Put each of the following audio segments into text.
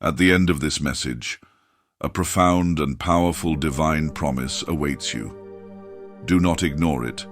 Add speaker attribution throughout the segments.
Speaker 1: At the end of this message, a profound and powerful divine promise awaits you. Do not ignore it,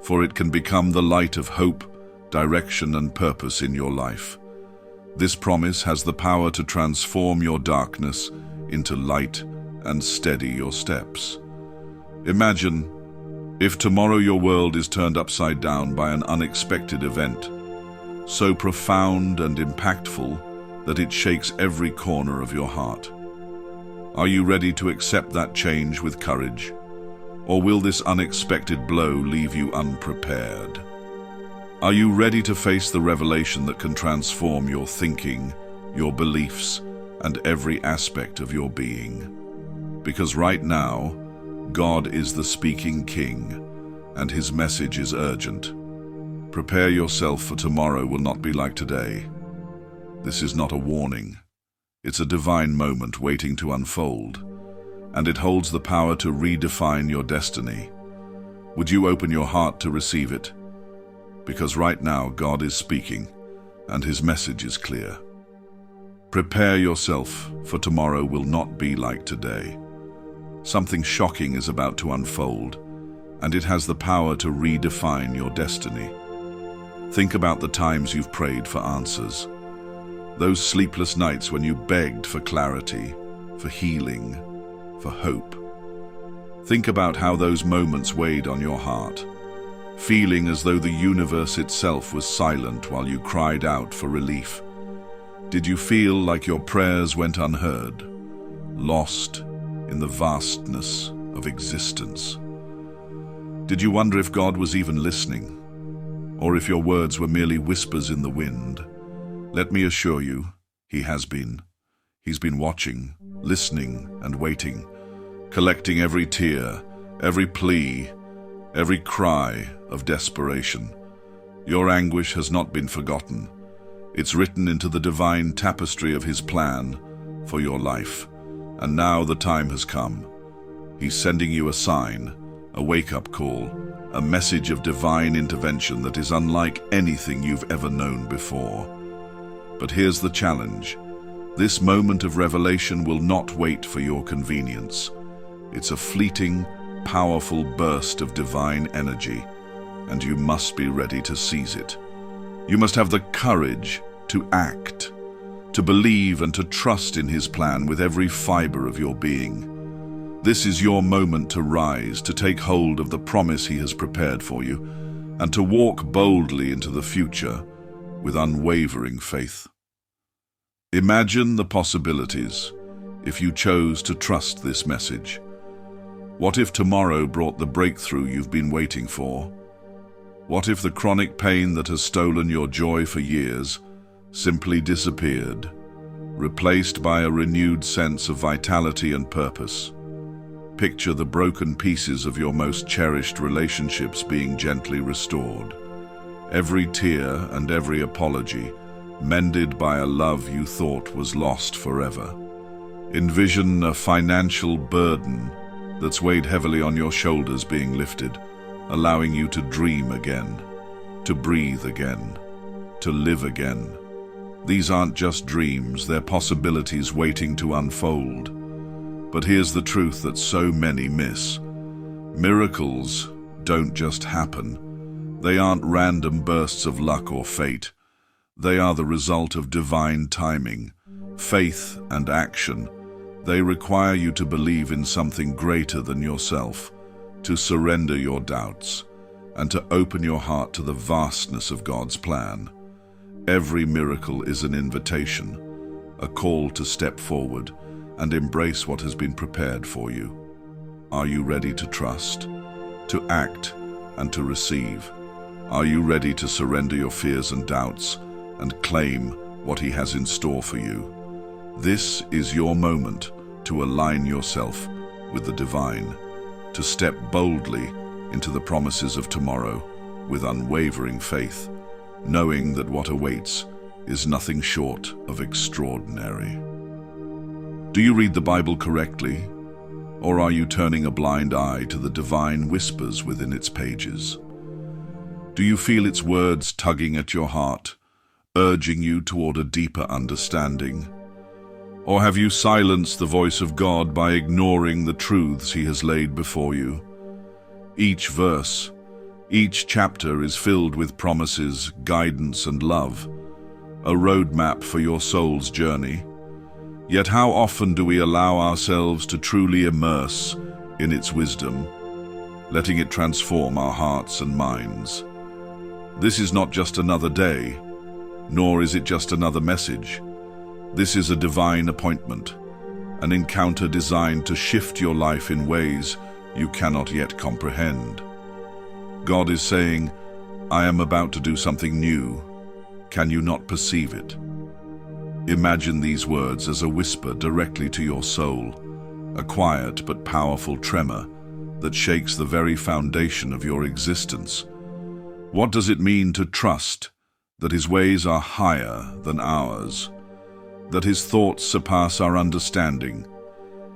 Speaker 1: for it can become the light of hope, direction, and purpose in your life. This promise has the power to transform your darkness into light and steady your steps. Imagine if tomorrow your world is turned upside down by an unexpected event, so profound and impactful that it shakes every corner of your heart. Are you ready to accept that change with courage? Or will this unexpected blow leave you unprepared? Are you ready to face the revelation that can transform your thinking, your beliefs, and every aspect of your being? Because right now, God is the speaking King, and His message is urgent. Prepare yourself, for tomorrow will not be like today. This is not a warning. It's a divine moment waiting to unfold, and it holds the power to redefine your destiny. Would you open your heart to receive it? Because right now God is speaking, and His message is clear. Prepare yourself, for tomorrow will not be like today. Something shocking is about to unfold, and it has the power to redefine your destiny. Think about the times you've prayed for answers. Those sleepless nights when you begged for clarity, for healing, for hope. Think about how those moments weighed on your heart, feeling as though the universe itself was silent while you cried out for relief. Did you feel like your prayers went unheard, lost in the vastness of existence? Did you wonder if God was even listening, or if your words were merely whispers in the wind? Let me assure you, He has been. He's been watching, listening, and waiting, collecting every tear, every plea, every cry of desperation. Your anguish has not been forgotten. It's written into the divine tapestry of His plan for your life. And now the time has come. He's sending you a sign, a wake-up call, a message of divine intervention that is unlike anything you've ever known before. But here's the challenge. This moment of revelation will not wait for your convenience. It's a fleeting, powerful burst of divine energy, and you must be ready to seize it. You must have the courage to act, to believe and to trust in His plan with every fiber of your being. This is your moment to rise, to take hold of the promise He has prepared for you, and to walk boldly into the future with unwavering faith. Imagine the possibilities if you chose to trust this message. What if tomorrow brought the breakthrough you've been waiting for? What if the chronic pain that has stolen your joy for years simply disappeared, replaced by a renewed sense of vitality and purpose? Picture the broken pieces of your most cherished relationships being gently restored. Every tear and every apology mended by a love you thought was lost forever. Envision a financial burden that's weighed heavily on your shoulders being lifted, allowing you to dream again, to breathe again, to live again. These aren't just dreams, they're possibilities waiting to unfold. But here's the truth that so many miss. Miracles don't just happen. They aren't random bursts of luck or fate. They are the result of divine timing, faith, and action. They require you to believe in something greater than yourself, to surrender your doubts, and to open your heart to the vastness of God's plan. Every miracle is an invitation, a call to step forward and embrace what has been prepared for you. Are you ready to trust, to act, and to receive? Are you ready to surrender your fears and doubts and claim what He has in store for you? This is your moment to align yourself with the divine, to step boldly into the promises of tomorrow with unwavering faith, knowing that what awaits is nothing short of extraordinary. Do you read the Bible correctly, or are you turning a blind eye to the divine whispers within its pages? Do you feel its words tugging at your heart, urging you toward a deeper understanding? Or have you silenced the voice of God by ignoring the truths He has laid before you? Each verse, each chapter is filled with promises, guidance, and love, a roadmap for your soul's journey. Yet how often do we allow ourselves to truly immerse in its wisdom, letting it transform our hearts and minds? This is not just another day, nor is it just another message. This is a divine appointment, an encounter designed to shift your life in ways you cannot yet comprehend. God is saying, I am about to do something new. Can you not perceive it? Imagine these words as a whisper directly to your soul, a quiet but powerful tremor that shakes the very foundation of your existence. What does it mean to trust that His ways are higher than ours, that His thoughts surpass our understanding?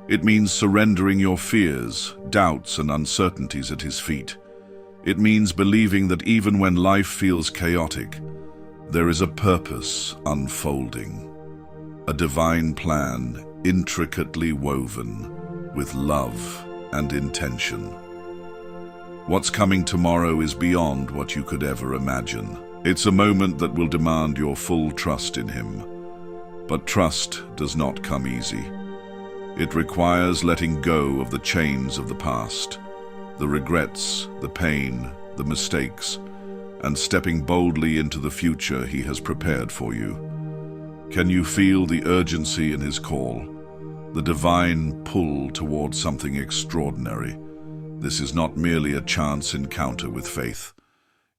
Speaker 1: It means surrendering your fears, doubts, and uncertainties at His feet. It means believing that even when life feels chaotic, there is a purpose unfolding, a divine plan intricately woven with love and intention. What's coming tomorrow is beyond what you could ever imagine. It's a moment that will demand your full trust in Him. But trust does not come easy. It requires letting go of the chains of the past, the regrets, the pain, the mistakes, and stepping boldly into the future He has prepared for you. Can you feel the urgency in His call, the divine pull towards something extraordinary? This is not merely a chance encounter with faith.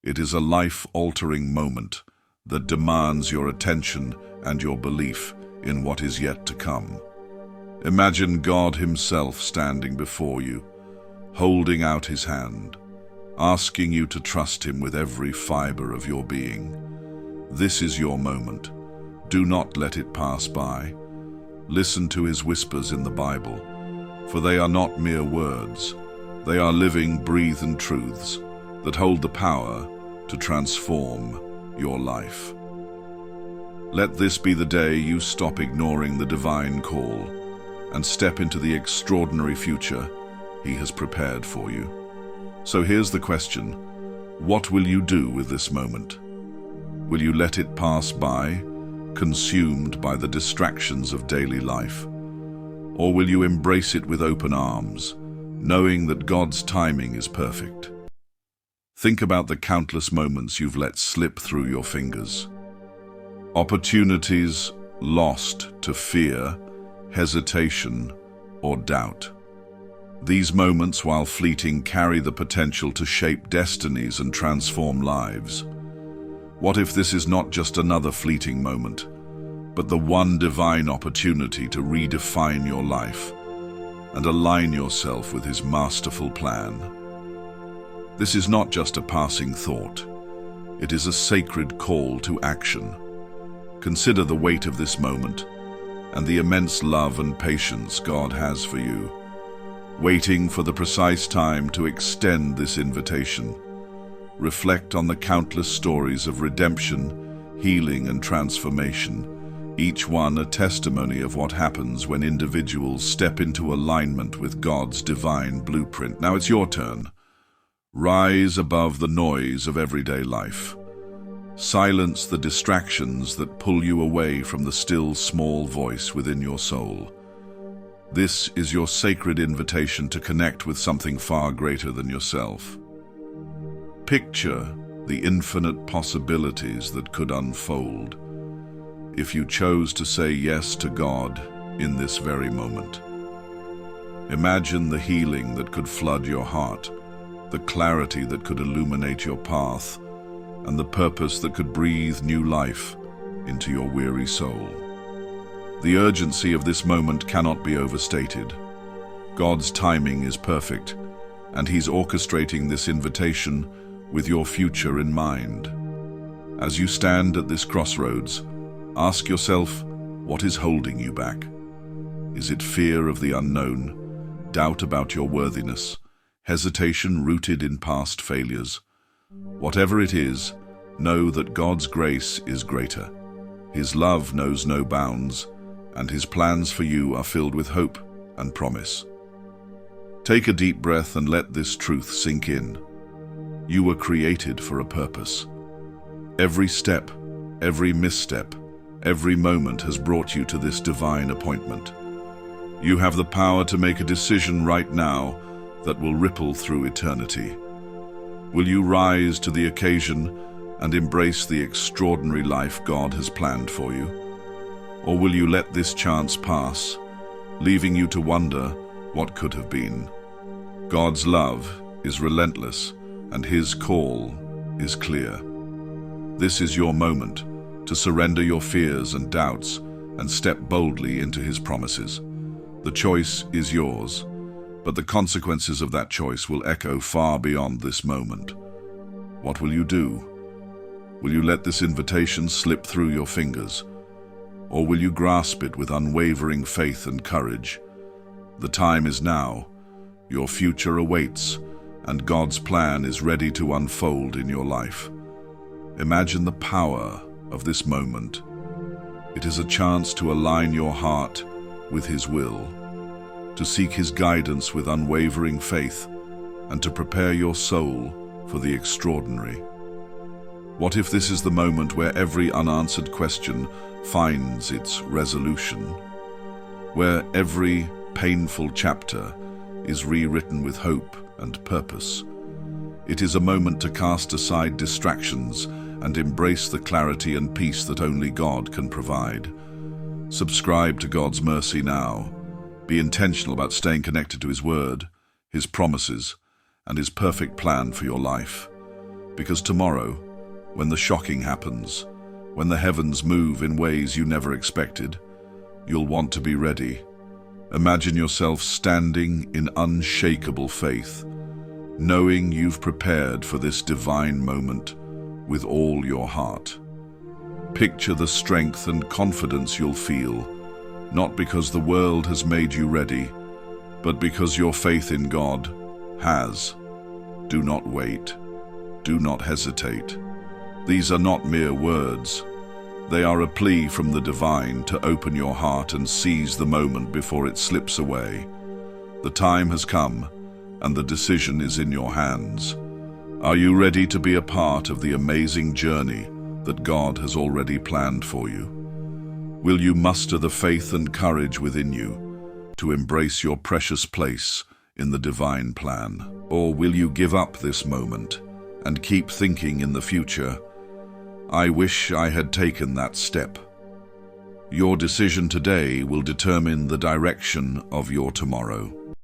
Speaker 1: It is a life-altering moment that demands your attention and your belief in what is yet to come. Imagine God Himself standing before you, holding out His hand, asking you to trust Him with every fiber of your being. This is your moment. Do not let it pass by. Listen to His whispers in the Bible, for they are not mere words. They are living, breathing truths that hold the power to transform your life. Let this be the day you stop ignoring the divine call and step into the extraordinary future He has prepared for you. So here's the question: what will you do with this moment? Will you let it pass by, consumed by the distractions of daily life? Or will you embrace it with open arms, knowing that God's timing is perfect? Think about the countless moments you've let slip through your fingers. Opportunities lost to fear, hesitation, or doubt. These moments, while fleeting, carry the potential to shape destinies and transform lives. What if this is not just another fleeting moment, but the one divine opportunity to redefine your life and align yourself with His masterful plan? This is not just a passing thought. It is a sacred call to action. Consider the weight of this moment and the immense love and patience God has for you, waiting for the precise time to extend this invitation. Reflect on the countless stories of redemption, healing, and transformation, each one a testimony of what happens when individuals step into alignment with God's divine blueprint. Now it's your turn. Rise above the noise of everyday life. Silence the distractions that pull you away from the still, small voice within your soul. This is your sacred invitation to connect with something far greater than yourself. Picture the infinite possibilities that could unfold if you chose to say yes to God in this very moment. Imagine the healing that could flood your heart, the clarity that could illuminate your path, and the purpose that could breathe new life into your weary soul. The urgency of this moment cannot be overstated. God's timing is perfect, and He's orchestrating this invitation with your future in mind. As you stand at this crossroads, ask yourself, what is holding you back? Is it fear of the unknown, doubt about your worthiness, hesitation rooted in past failures? Whatever it is, know that God's grace is greater. His love knows no bounds, and His plans for you are filled with hope and promise. Take a deep breath and let this truth sink in. You were created for a purpose. Every step, every misstep, every moment has brought you to this divine appointment. You have the power to make a decision right now that will ripple through eternity. Will you rise to the occasion and embrace the extraordinary life God has planned for you? Or will you let this chance pass, leaving you to wonder what could have been? God's love is relentless, and His call is clear. This is your moment to surrender your fears and doubts and step boldly into His promises. The choice is yours, but the consequences of that choice will echo far beyond this moment. What will you do? Will you let this invitation slip through your fingers, or will you grasp it with unwavering faith and courage? The time is now. Your future awaits, and God's plan is ready to unfold in your life. Imagine the power of this moment. It is a chance to align your heart with His will, to seek His guidance with unwavering faith, and to prepare your soul for the extraordinary. What if this is the moment where every unanswered question finds its resolution, where every painful chapter is rewritten with hope and purpose? It is a moment to cast aside distractions and embrace the clarity and peace that only God can provide. Subscribe to God's mercy now. Be intentional about staying connected to His word, His promises, and His perfect plan for your life. Because tomorrow, when the shocking happens, when the heavens move in ways you never expected, you'll want to be ready. Imagine yourself standing in unshakable faith, knowing you've prepared for this divine moment with all your heart. Picture the strength and confidence you'll feel, not because the world has made you ready, but because your faith in God has. Do not wait. Do not hesitate. These are not mere words. They are a plea from the divine to open your heart and seize the moment before it slips away. The time has come, and the decision is in your hands. Are you ready to be a part of the amazing journey that God has already planned for you? Will you muster the faith and courage within you to embrace your precious place in the divine plan? Or will you give up this moment and keep thinking in the future, "I wish I had taken that step"? Your decision today will determine the direction of your tomorrow.